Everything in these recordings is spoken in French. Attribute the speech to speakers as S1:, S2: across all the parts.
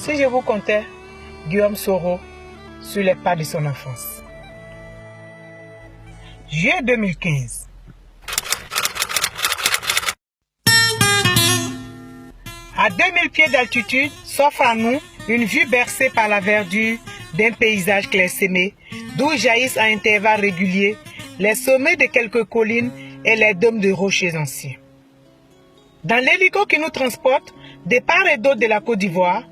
S1: Si je vous contais Guillaume Soro sur les pas de son enfance. Juillet 2015. À 2000 pieds d'altitude, s'offre à nous une vue bercée par la verdure d'un paysage clairsemé, d'où jaillissent à intervalles réguliers les sommets de quelques collines et les dômes de rochers anciens. Dans l'hélico qui nous transporte de part et d'autre de la Côte d'Ivoire,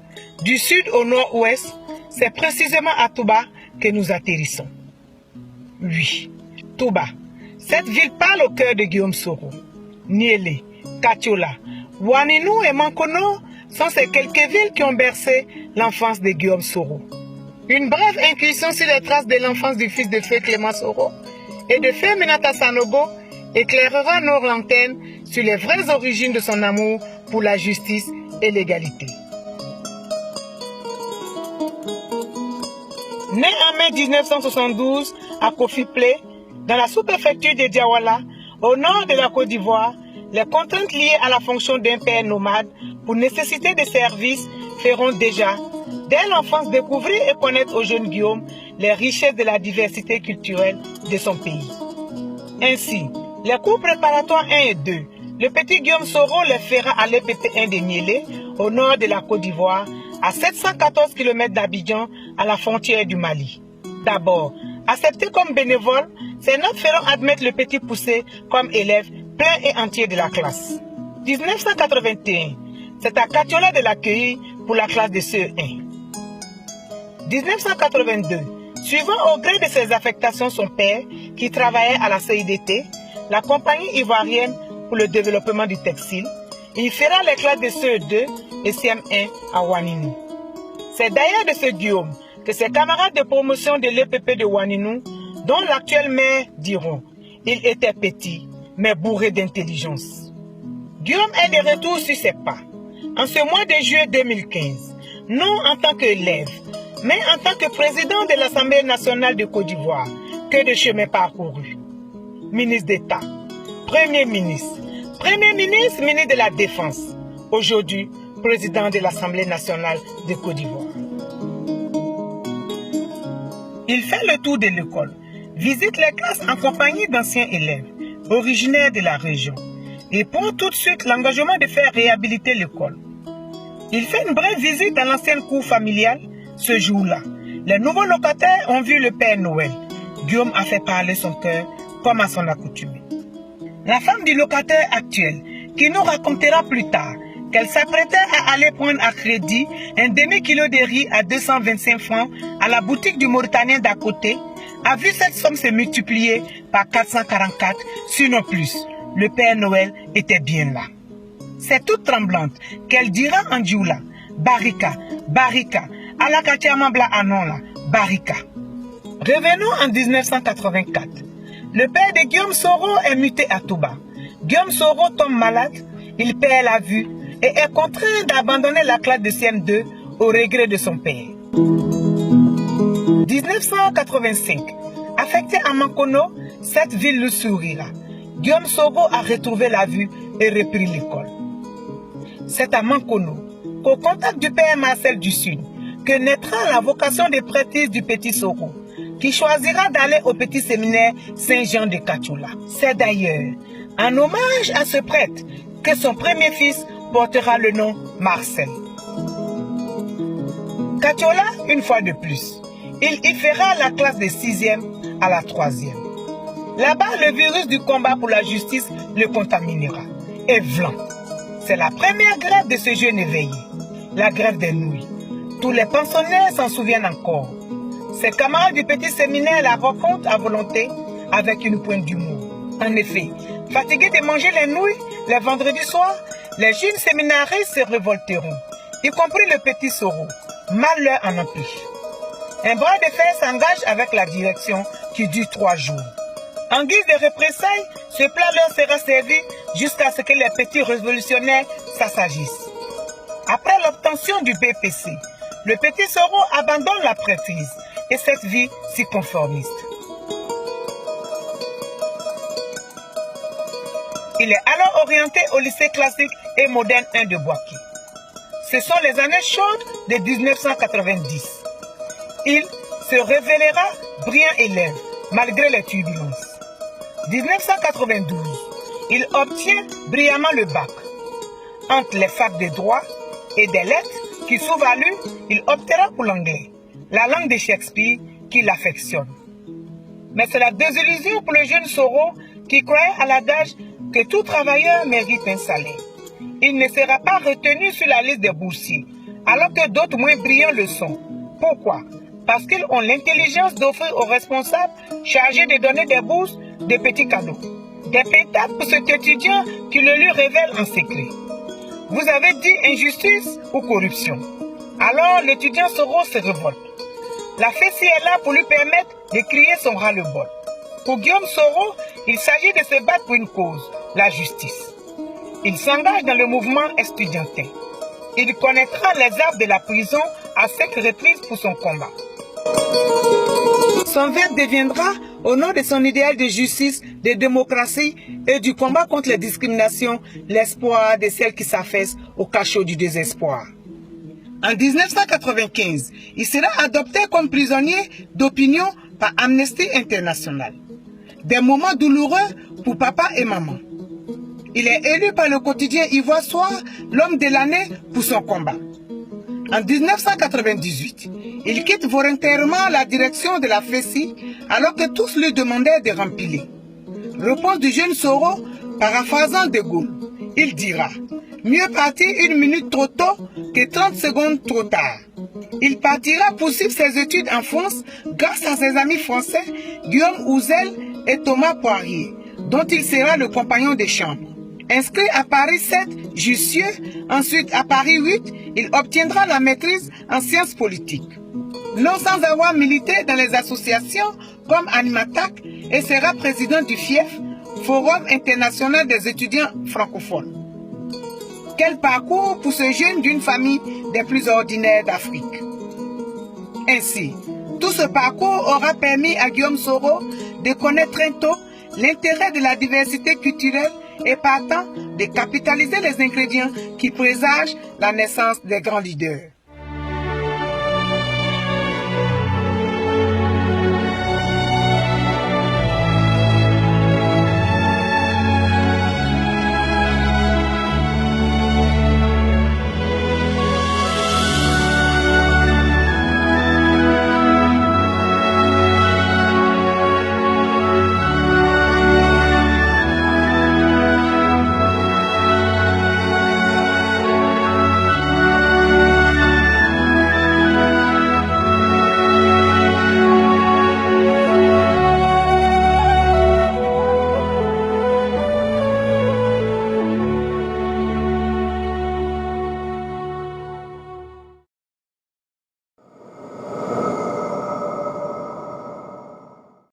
S1: du sud au nord-ouest, c'est précisément à Touba que nous atterrissons. Oui, Touba, cette ville parle au cœur de Guillaume Soro. Niélé, Katiola, Ouaninou et Mankono sont ces quelques villes qui ont bercé l'enfance de Guillaume Soro. Une brève incursion sur les traces de l'enfance du fils de feu Clément Soro et de feu Minata Sanogo éclairera nos lanternes sur les vraies origines de son amour pour la justice et l'égalité. Né en mai 1972 à Kofi-Plé, dans la sous-préfecture de Diawala, au nord de la Côte d'Ivoire, les contraintes liées à la fonction d'un père nomade pour nécessité de services feront déjà, dès l'enfance, découvrir et connaître au jeune Guillaume les richesses de la diversité culturelle de son pays. Ainsi, les cours préparatoires 1 et 2, le petit Guillaume Soro les fera à l'EPP1 de Niélé, au nord de la Côte d'Ivoire, à 714 km d'Abidjan, à la frontière du Mali. D'abord, accepté comme bénévole, ces notes feront admettre le petit poussé comme élève plein et entier de la classe. 1981, c'est à Katiola de l'accueillir pour la classe de CE1. 1982, suivant au gré de ses affectations son père, qui travaillait à la CIDT, la compagnie ivoirienne pour le développement du textile, il fera les classes de CE2 et CM1 à Ouaninou. C'est d'ailleurs de ce Guillaume que ses camarades de promotion de l'EPP de Ouaninou, dont l'actuel maire diront, il était petit, mais bourré d'intelligence. Guillaume est de retour sur ses pas. En ce mois de juillet 2015, non en tant qu'élève, mais en tant que président de l'Assemblée nationale de Côte d'Ivoire, que de chemin parcouru. Ministre d'État, Premier ministre, ministre de la Défense, aujourd'hui président de l'Assemblée nationale de Côte d'Ivoire. Il fait le tour de l'école, visite les classes en compagnie d'anciens élèves, originaires de la région, et prend tout de suite l'engagement de faire réhabiliter l'école. Il fait une brève visite dans l'ancienne cour familiale. Ce jour-là, les nouveaux locataires ont vu le Père Noël. Guillaume a fait parler son cœur comme à son accoutumée. La femme du locataire actuel, qui nous racontera plus tard qu'elle s'apprêtait à aller prendre à crédit un demi-kilo de riz à 225 francs à la boutique du Mauritanien d'à côté, a vu cette somme se multiplier par 444, sinon plus. Le Père Noël était bien là. C'est toute tremblante qu'elle dira en dioula, Barika, Barika, Alakatiamambla Anonla, Barika. Revenons en 1984. Le père de Guillaume Soro est muté à Touba. Guillaume Soro tombe malade, il perd la vue et est contraint d'abandonner la classe de CM2 au regret de son père. 1985, affecté à Mankono, cette ville le sourira. Guillaume Soro a retrouvé la vue et repris l'école. C'est à Mankono, qu'au contact du père Marcel du Sud, que naîtra la vocation de prêtrise du petit Soro, qui choisira d'aller au petit séminaire Saint-Jean de Katiola. C'est d'ailleurs en hommage à ce prêtre que son premier fils portera le nom Marcel. Katiola, une fois de plus, il y fera la classe de 6e à la 3e. Là-bas, le virus du combat pour la justice le contaminera. Et vlan, c'est la première grève de ce jeune éveillé, la grève des nouilles. Tous les pensionnaires s'en souviennent encore. Ses camarades du petit séminaire la racontent à volonté avec une pointe d'humour. En effet, fatigués de manger les nouilles les vendredis soirs, les jeunes séminaristes se révolteront, y compris le petit Soro. Mal leur en empêche. Un bras de fer s'engage avec la direction qui dure 3 jours. En guise de représailles, ce plat leur sera servi jusqu'à ce que les petits révolutionnaires s'assagissent. Après l'obtention du BPC, le petit Soro abandonne la prêtrise et cette vie si conformiste. Il est alors orienté au lycée classique et moderne 1 de Boaké. ce sont les années chaudes de 1990. Il se révélera brillant élève malgré les turbulences. 1992, il obtient brillamment le bac. Entre les facs de droit et des lettres qui s'ouvrent à lui, il optera pour l'anglais, la langue de Shakespeare qu'il affectionne. Mais c'est la désillusion pour le jeune Soro qui croyait à l'adage que tout travailleur mérite un salaire. Il ne sera pas retenu sur la liste des boursiers, alors que d'autres moins brillants le sont. Pourquoi? Parce qu'ils ont l'intelligence d'offrir aux responsables chargés de donner des bourses de petits cadeaux. Des pétales pour cet étudiant qui le lui révèle en secret. Vous avez dit injustice ou corruption. Alors l'étudiant Soro se révolte. La FESI est là pour lui permettre de crier son ras-le-bol. Pour Guillaume Soro, il s'agit de se battre pour une cause, la justice. Il s'engage dans le mouvement estudiantin. Il connaîtra les arbres de la prison à 5 reprises pour son combat. Son verbe deviendra, au nom de son idéal de justice, de démocratie et du combat contre les discriminations, l'espoir de celles qui s'affaissent au cachot du désespoir. En 1995, il sera adopté comme prisonnier d'opinion par Amnesty International. Des moments douloureux pour papa et maman. Il est élu par le quotidien ivoire l'homme de l'année pour son combat. En 1998, il quitte volontairement la direction de la FESI alors que tous lui demandaient de rempiler. Réponse du jeune Soro, paraphrasant de Gaulle, il dira « Mieux partir 1 minute trop tôt que 30 secondes trop tard ». Il partira poursuivre ses études en France grâce à ses amis français Guillaume Ouzel et Thomas Poirier, dont il sera le compagnon de chambre. Inscrit à Paris 7, Jussieu, ensuite à Paris 8, il obtiendra la maîtrise en sciences politiques. Non sans avoir milité dans les associations comme Animatac et sera président du FIEF, Forum international des étudiants francophones. Quel parcours pour ce jeune d'une famille des plus ordinaires d'Afrique. Ainsi, tout ce parcours aura permis à Guillaume Soro de connaître très tôt l'intérêt de la diversité culturelle et partant de capitaliser les ingrédients qui présagent la naissance des grands leaders.